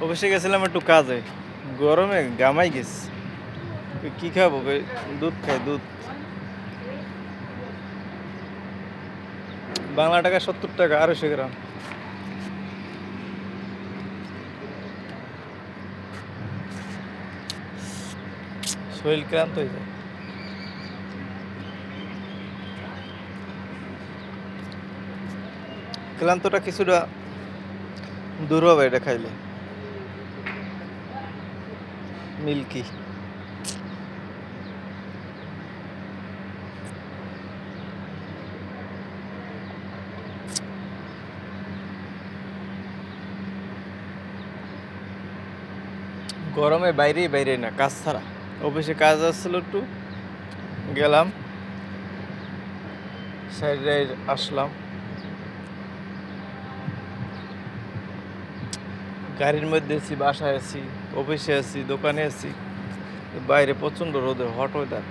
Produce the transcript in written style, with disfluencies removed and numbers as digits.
অফিসে গেছিলাম একটু কাজে, গরমে গামাই গেছি। কি খাবো? দুধ খাই, দুধ। বাংলা টাকা 70 টাকা, 250 গ্রাম। শরীর ক্লান্ত হয়ে যায়। ক্লান্তটা কিছুটা দূর হবে এটা খাইলে। মিল্কি। গরমে বাইরেই বাইরে না, কাজ ছাড়া। অফিসে কাজ আসছিল একটু, গেলাম, সাইডে আসলাম। গাড়ির মধ্যে আছি, বাসায় আছি, অফিসে আছি, দোকানে আছি। বাইরে প্রচণ্ড রোদে, হট ওয়েদার।